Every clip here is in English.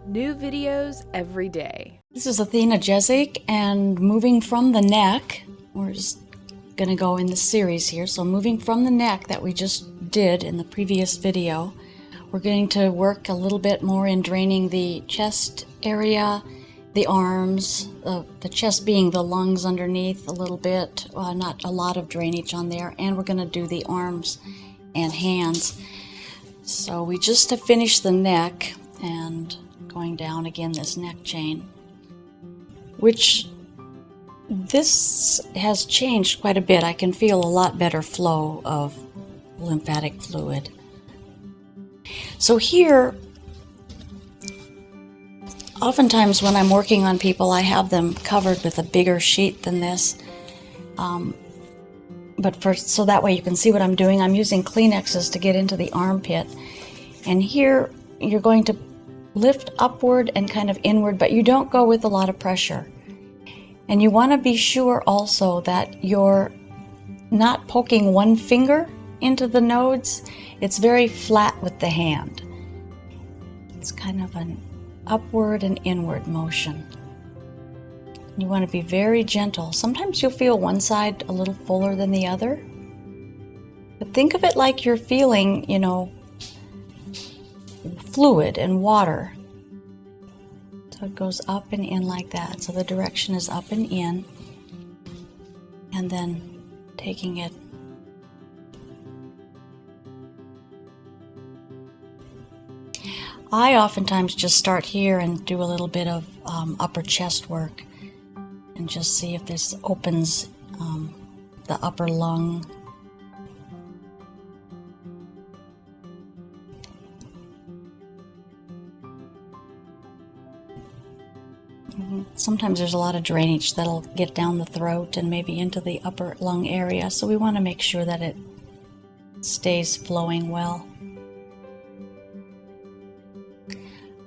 New videos every day. This is Athena Jezik, and moving from the neck, we're just going to go in the series here. So moving from the neck that we just did in the previous video, we're going to work a little bit more in draining the chest area, the arms, the chest being the lungs underneath a little bit, not a lot of drainage on there, and we're going to do the arms and hands. So we just have finished the neck and going down again this neck chain, which this has changed quite a bit. I can feel a lot better flow of lymphatic fluid. So here, oftentimes when I'm working on people, I have them covered with a bigger sheet than this. So that way you can see what I'm doing. I'm using Kleenexes to get into the armpit. And here you're going to lift upward and kind of inward, but you don't go with a lot of pressure. And you want to be sure also that you're not poking one finger into the nodes. It's very flat with the hand. It's kind of an upward and inward motion. You want to be very gentle. Sometimes you'll feel one side a little fuller than the other. But think of it like you're feeling, fluid and water. So it goes up and in like that. So the direction is up and in, and then taking it. I oftentimes just start here and do a little bit of upper chest work and just see if this opens the upper lung. Sometimes there's a lot of drainage that'll get down the throat and maybe into the upper lung area, so we want to make sure that it stays flowing well.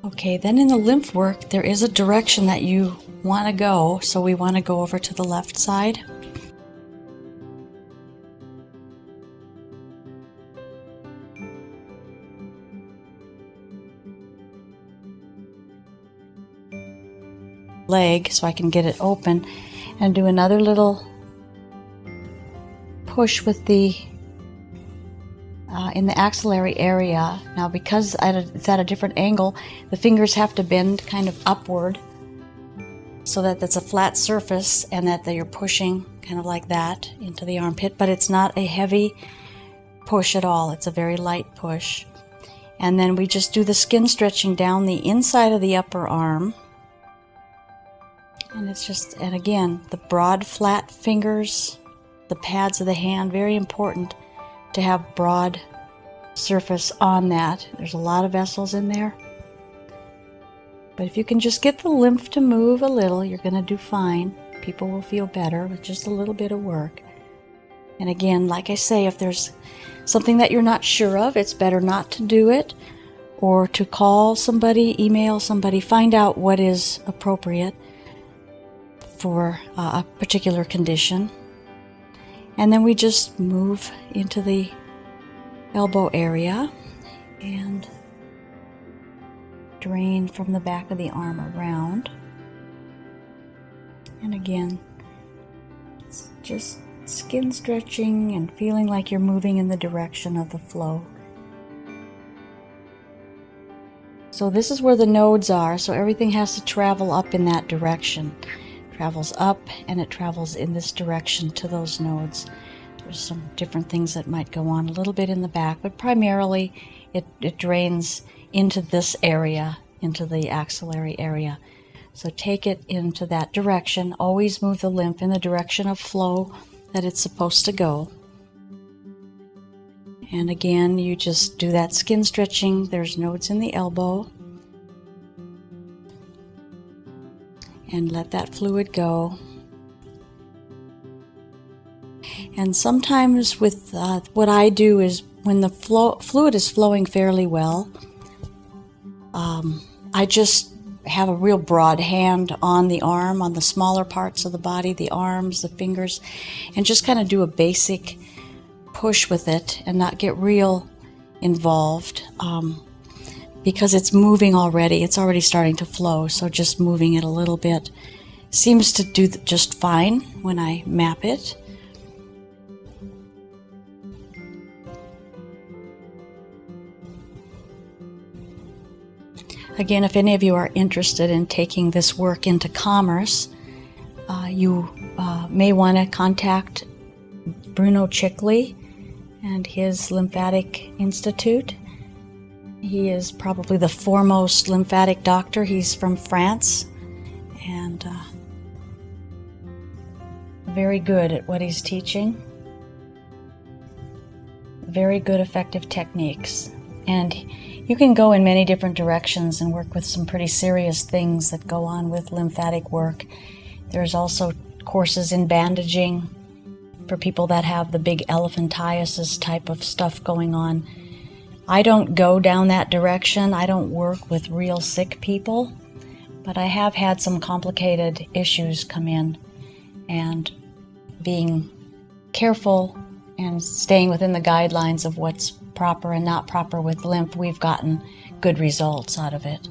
Okay, then in the lymph work, there is a direction that you want to go, so we want to go over to the left side. Leg so I can get it open and do another little push with the in the axillary area. Now because it's at a different angle, the fingers have to bend kind of upward so that that's a flat surface and that you're pushing kind of like that into the armpit, but it's not a heavy push at all. It's a very light push. And then we just do the skin stretching down the inside of the upper arm. And it's just, and again, the broad, flat fingers, the pads of the hand, very important to have broad surface on that. There's a lot of vessels in there. But if you can just get the lymph to move a little, you're going to do fine. People will feel better with just a little bit of work. And again, like I say, if there's something that you're not sure of, it's better not to do it, or to call somebody, email somebody, find out what is appropriate for a particular condition. And then we just move into the elbow area and drain from the back of the arm around. And again, it's just skin stretching and feeling like you're moving in the direction of the flow. So this is where the nodes are, so everything has to travel up in that direction. Travels up and it travels in this direction to those nodes. There's some different things that might go on a little bit in the back, but primarily it drains into this area, into the axillary area. So take it into that direction. Always move the lymph in the direction of flow that it's supposed to go. And again, you just do that skin stretching. There's nodes in the elbow. And let that fluid go. And sometimes with what I do is when the fluid is flowing fairly well, I just have a real broad hand on the arm, on the smaller parts of the body, the arms, the fingers, and just kind of do a basic push with it and not get real involved. because it's moving already. It's already starting to flow, so just moving it a little bit seems to do just fine when I map it. Again, if any of you are interested in taking this work into commerce, you may want to contact Bruno Chickley and his Lymphatic Institute. He is probably the foremost lymphatic doctor. He's from France and very good at what he's teaching. Very good, effective techniques. And you can go in many different directions and work with some pretty serious things that go on with lymphatic work. There's also courses in bandaging for people that have the big elephantiasis type of stuff going on. I don't go down that direction. I don't work with real sick people, but I have had some complicated issues come in, and being careful and staying within the guidelines of what's proper and not proper with lymph, we've gotten good results out of it.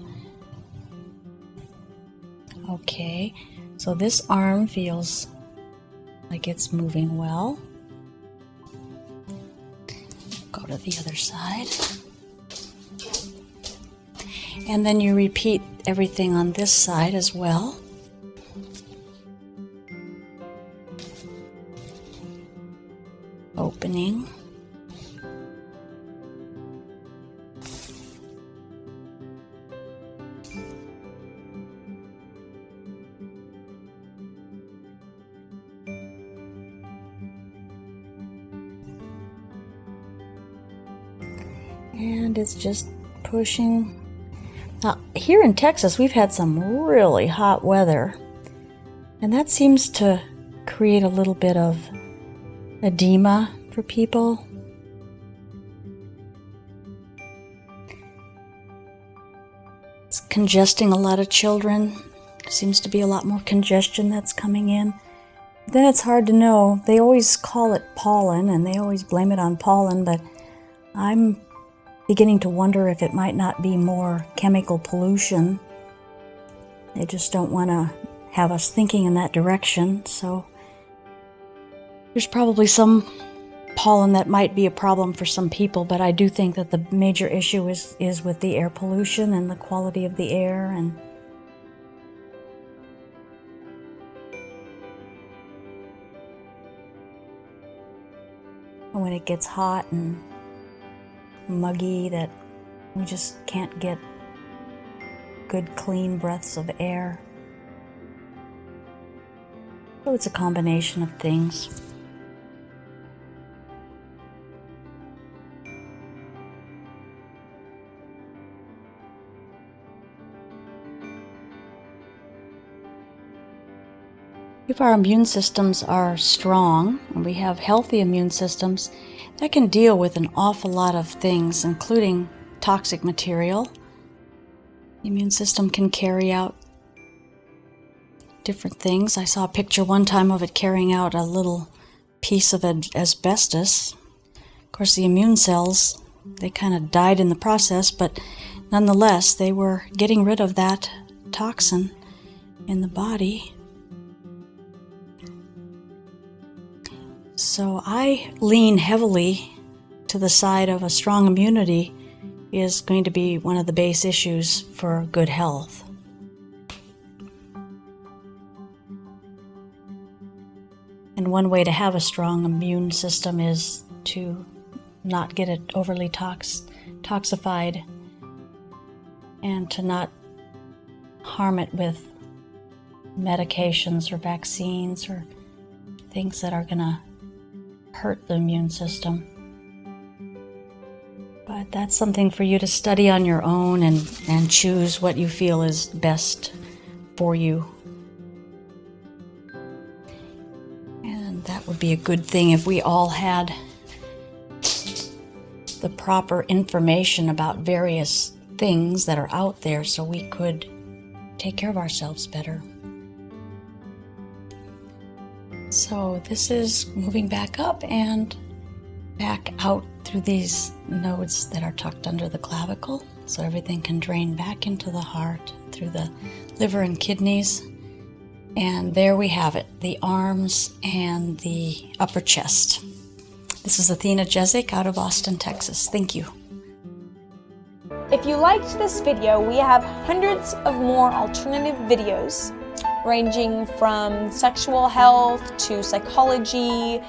Okay, so this arm feels like it's moving well. Go to the other side. And then you repeat everything on this side as well. Opening. And it's just pushing. Now, here in Texas, we've had some really hot weather, and that seems to create a little bit of edema for people. It's congesting a lot of children. Seems to be a lot more congestion that's coming in. Then it's hard to know. They always call it pollen, and they always blame it on pollen, but I'm beginning to wonder if it might not be more chemical pollution. They just don't want to have us thinking in that direction, so there's probably some pollen that might be a problem for some people, but I do think that the major issue is with the air pollution and the quality of the air. And when it gets hot and muggy, that we just can't get good clean breaths of air. So it's a combination of things. If our immune systems are strong and we have healthy immune systems, that can deal with an awful lot of things, including toxic material. The immune system can carry out different things. I saw a picture one time of it carrying out a little piece of asbestos. Of course, the immune cells, they kind of died in the process, but nonetheless, they were getting rid of that toxin in the body. So I lean heavily to the side of a strong immunity is going to be one of the base issues for good health. And one way to have a strong immune system is to not get it overly toxified and to not harm it with medications or vaccines or things that are going to hurt the immune system. But that's something for you to study on your own and choose what you feel is best for you. And that would be a good thing if we all had the proper information about various things that are out there so we could take care of ourselves better. So this is moving back up and back out through these nodes that are tucked under the clavicle. so everything can drain back into the heart through the liver and kidneys. And there we have it, the arms and the upper chest. This is Athena Jezik out of Austin, Texas. Thank you. If you liked this video, we have hundreds of more alternative videos ranging from sexual health to psychology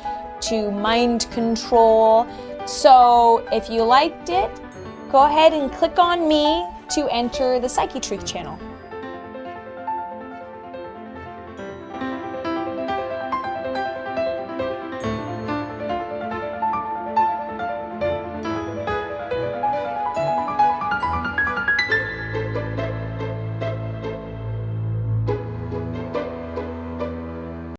to mind control. So if you liked it, go ahead and click on me to enter the Psychetruth channel.